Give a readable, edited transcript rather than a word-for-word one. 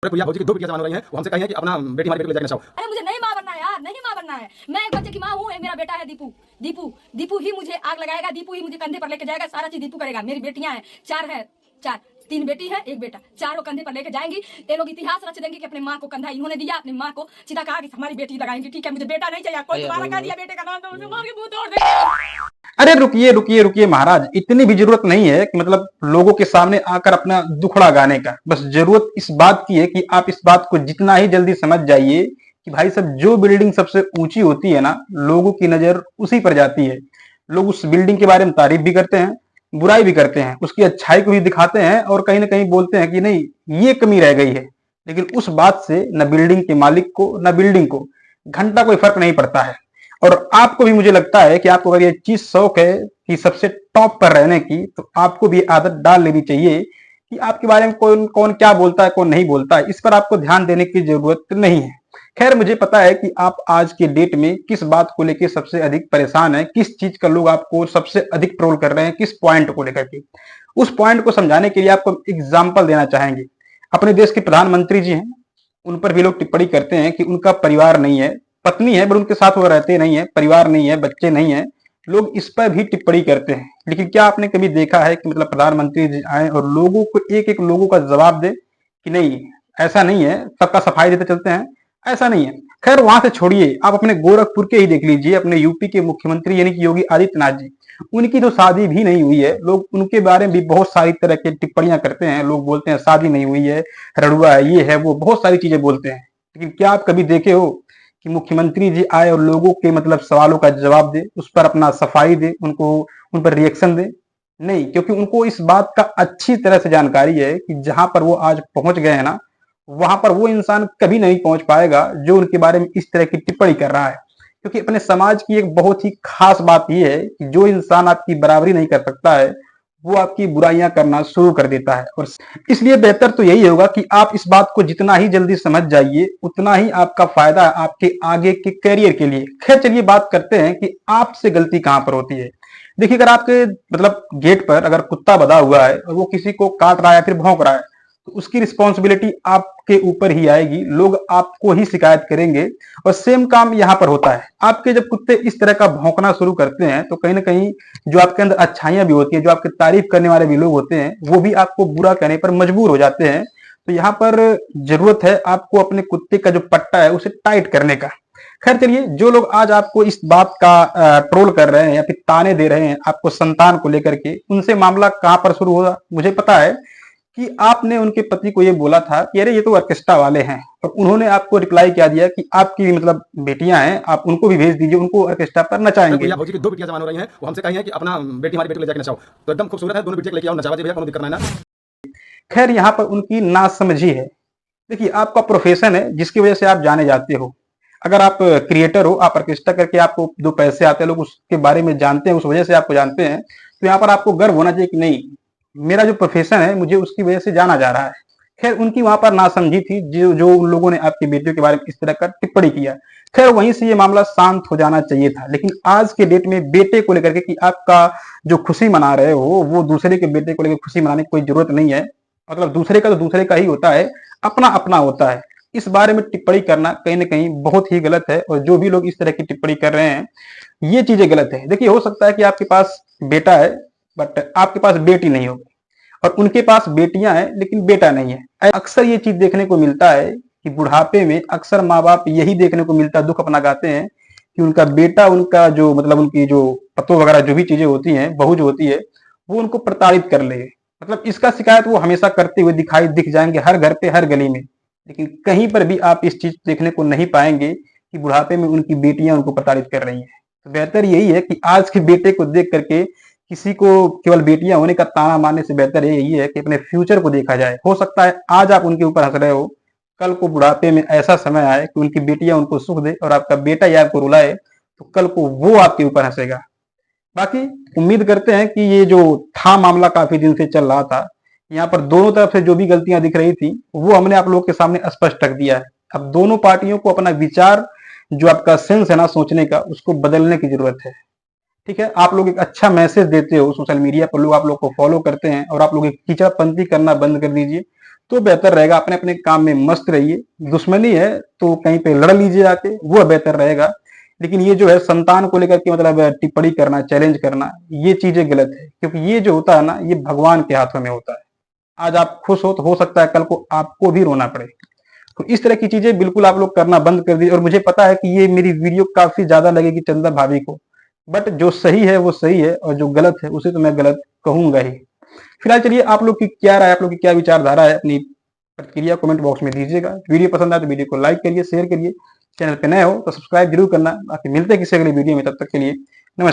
भैया भौजी की दो बेटियां जवान हो रही हैं, वो हमसे कही हैं कि अपना बेटी हमारी बेटी को ले जाके नचाओ। अरे मुझे नहीं माँ बनना है यार, नहीं माँ बनना है। मैं एक बच्चे की माँ हूँ, मेरा बेटा है दीपू। दीपू दीपू ही मुझे आग लगाएगा, दीपू ही मुझे कंधे पर लेके जाएगा, सारा चीज दीपू करेगा। मेरी बेटियां हैं, चार, 3 बेटी है 1 बेटा, चारों कंधे पर लेके जाएंगी। ये लोग इतिहास रच देंगे कि अपने माँ को कंधा इन्होंने दिया, अपनी माँ को सीधा कहा कि हमारी बेटी लगाएंगी। ठीक है, मुझे बेटा नहीं चाहिए, कोई तुम्हारा कह दिया बेटे का नाम तो मुझे मार के मुंह तोड़ देंगे। अरे रुकिए रुकिए रुकिए महाराज, इतनी भी जरूरत नहीं है कि मतलब लोगों के सामने आकर अपना दुखड़ा गाने का। बस जरूरत इस बात की है कि आप इस बात को जितना ही जल्दी समझ जाइए कि भाई सब जो बिल्डिंग सबसे ऊंची होती है ना, लोगों की नजर उसी पर जाती है। लोग उस बिल्डिंग के बारे में तारीफ भी करते हैं, बुराई भी करते हैं, उसकी अच्छाई को भी दिखाते हैं और कहीं ना कहीं बोलते हैं कि नहीं ये कमी रह गई है। लेकिन उस बात से न बिल्डिंग के मालिक को न बिल्डिंग को घंटा कोई फर्क नहीं पड़ता है। और आपको भी मुझे लगता है कि आपको अगर ये चीज शौक है कि सबसे टॉप पर रहने की, तो आपको भी आदत डाल लेनी चाहिए कि आपके बारे में कौन कौन क्या बोलता है, कौन नहीं बोलता है, इस पर आपको ध्यान देने की जरूरत नहीं है। खैर, मुझे पता है कि आप आज के डेट में किस बात को लेकर सबसे अधिक परेशान है, किस चीज का लोग आपको सबसे अधिक ट्रोल कर रहे हैं, किस पॉइंट को लेकर के। उस पॉइंट को समझाने के लिए आपको एग्जाम्पल देना चाहेंगे। अपने देश के प्रधानमंत्री जी हैं, उन पर भी लोग टिप्पणी करते हैं कि उनका परिवार नहीं है, पत्नी है बट उनके साथ वो रहते नहीं है, परिवार नहीं है, बच्चे नहीं है। लोग इस पर भी टिप्पणी करते हैं। लेकिन क्या आपने कभी देखा है कि मतलब प्रधानमंत्री जी आए और लोगों को एक एक लोगों का जवाब दे कि नहीं ऐसा नहीं है, सबका सफाई देते चलते हैं, ऐसा नहीं है। खैर वहां से छोड़िए, आप अपने गोरखपुर के ही देख लीजिए, अपने यूपी के मुख्यमंत्री यानी कि योगी आदित्यनाथ जी, उनकी तो शादी भी नहीं हुई है। लोग उनके बारे में भी बहुत सारी तरह की टिप्पणियां करते हैं। लोग बोलते हैं शादी नहीं हुई है, रड़ुआ है, ये है वो, बहुत सारी चीजें बोलते हैं। लेकिन क्या आप कभी देखे हो कि मुख्यमंत्री जी आए और लोगों के मतलब सवालों का जवाब दे, उस पर अपना सफाई दे, उनको उन पर रिएक्शन दे? नहीं, क्योंकि उनको इस बात का अच्छी तरह से जानकारी है कि जहां पर वो आज पहुंच गए हैं ना, वहां पर वो इंसान कभी नहीं पहुंच पाएगा जो उनके बारे में इस तरह की टिप्पणी कर रहा है। क्योंकि अपने समाज की एक बहुत ही खास बात यह है कि जो इंसान आपकी बराबरी नहीं कर सकता है, वो आपकी बुराइयां करना शुरू कर देता है। और इसलिए बेहतर तो यही होगा कि आप इस बात को जितना ही जल्दी समझ जाइए, उतना ही आपका फायदा है आपके आगे के करियर के लिए। खैर चलिए बात करते हैं कि आपसे गलती कहां पर होती है। देखिए, अगर आपके मतलब गेट पर अगर कुत्ता बंधा हुआ है और वो किसी को काट रहा है फिर भौंक रहा है, तो उसकी रिस्पॉन्सिबिलिटी आपके ऊपर ही आएगी, लोग आपको ही शिकायत करेंगे। और सेम काम यहां पर होता है। आपके जब कुत्ते इस तरह का भौंकना शुरू करते हैं, तो कहीं ना कहीं जो आपके अंदर अच्छाइयां भी होती है, जो आपकी तारीफ करने वाले भी लोग होते हैं, वो भी आपको बुरा कहने पर मजबूर हो जाते हैं। तो यहाँ पर जरूरत है आपको अपने कुत्ते का जो पट्टा है उसे टाइट करने का। खैर चलिए, जो लोग आज आपको इस बात का ट्रोल कर रहे हैं या फिर ताने दे रहे हैं आपको संतान को लेकर के, उनसे मामला कहां पर शुरू होगा? मुझे पता है कि आपने उनके पति को ये बोला था कि अरे ये तो ऑर्केस्ट्रा वाले हैं, और उन्होंने आपको रिप्लाई क्या दिया कि आपकी मतलब बेटियां हैं, आप उनको भी भेज दीजिए, उनको ऑर्केस्ट्रा पर नचाएंगे। भैया भौजी की दो बेटियां जवान हो रही हैं, वो हमसे कही हैं कि अपना बेटी हमारी बेटी को ले जाके नचाओ। तो एकदम खूबसूरत है, दोनों बेटियां लेके आओ, नचावा जी भैया, कोनो दिक्कत नहीं ना। खैर यहाँ पर उनकी नासमझी है। देखिए, आपका प्रोफेशन है जिसकी वजह से आप जाने जाते हो। अगर आप क्रिएटर हो, आप ऑर्केस्ट्रा करके आपको 2 पैसे आते हैं, लोग उसके बारे में जानते हैं, उस वजह से आपको जानते हैं, तो यहाँ पर आपको गर्व होना चाहिए कि नहीं, मेरा जो प्रोफेशन है मुझे उसकी वजह से जाना जा रहा है। खैर उनकी वहां पर नासमझी थी, जो जो उन लोगों ने आपकी बेटियों के बारे में इस तरह का टिप्पणी किया। खैर वहीं से ये मामला शांत हो जाना चाहिए था। लेकिन आज के डेट में बेटे को लेकर के कि आपका जो खुशी मना रहे हो वो दूसरे के बेटे को लेकर खुशी मनाने की कोई जरूरत नहीं है। मतलब दूसरे का तो दूसरे का ही होता है, अपना अपना होता है। इस बारे में टिप्पणी करना कहीं ना कहीं बहुत ही गलत है। और जो भी लोग इस तरह की टिप्पणी कर रहे हैं, ये चीजें गलत है। देखिए, हो सकता है कि आपके पास बेटा है बट आपके पास बेटी नहीं होगी, और उनके पास बेटियां हैं लेकिन बेटा नहीं है। अक्सर ये चीज देखने को मिलता है कि बुढ़ापे में अक्सर माँ बाप यही देखने को मिलता है, दुख अपना गाते हैं कि उनका बेटा, उनका जो मतलब उनकी जो पतो वगैरह जो भी चीजें होती हैं, बहू जो होती है, वो उनको प्रताड़ित कर ले। मतलब इसका शिकायत वो हमेशा करते हुए दिख जाएंगे हर घर पे, हर गली में। लेकिन कहीं पर भी आप इस चीज देखने को नहीं पाएंगे कि बुढ़ापे में उनकी बेटियां उनको प्रताड़ित कर रही हैं। तो बेहतर यही है कि आज के बेटे को देख करके किसी को केवल बेटियां होने का ताना मारने से बेहतर यही है कि अपने फ्यूचर को देखा जाए। हो सकता है आज आप उनके ऊपर हंस रहे हो, कल को बुढ़ापे में ऐसा समय आए कि उनकी बेटियां उनको सुख दे और आपका बेटा या आपको रुलाए, तो कल को वो आपके ऊपर हंसेगा। बाकी उम्मीद करते हैं कि ये जो था मामला काफी दिन से चल रहा था, यहाँ पर दोनों तरफ से जो भी गलतियां दिख रही थी वो हमने आप लोग के सामने स्पष्ट रख दिया है। अब दोनों पार्टियों को अपना विचार, जो आपका सेंस है ना सोचने का, उसको बदलने की जरूरत है। ठीक है, आप लोग एक अच्छा मैसेज देते हो सोशल मीडिया पर, लोग आप लोग को फॉलो करते हैं, और आप लोग एक कीचड़पंती करना बंद कर दीजिए। तो बेहतर रहेगा। अपने अपने काम में मस्त रहिए। दुश्मनी है तो कहीं पे लड़ लीजिए आके, वो बेहतर रहेगा। लेकिन ये जो है संतान को लेकर के मतलब टिप्पणी करना, चैलेंज करना, ये चीजें गलत है, क्योंकि ये जो होता है ना, ये भगवान के हाथों में होता है। आज आप खुश हो तो हो सकता है कल को आपको भी रोना पड़े। तो इस तरह की चीजें बिल्कुल आप लोग करना बंद कर दीजिए। और मुझे पता है कि ये मेरी वीडियो काफी ज्यादा लगेगी चंदा भाभी को, बट जो सही है वो सही है, और जो गलत है उसे तो मैं गलत कहूंगा ही। फिलहाल चलिए, आप लोग की क्या राय, आप लोग की क्या विचारधारा है, अपनी प्रतिक्रिया कमेंट बॉक्स में दीजिएगा। वीडियो पसंद आए तो वीडियो को लाइक करिए, शेयर करिए। चैनल पे नए हो तो सब्सक्राइब जरूर करना। बाकी मिलते हैं किसी अगले वीडियो में, तब तक के लिए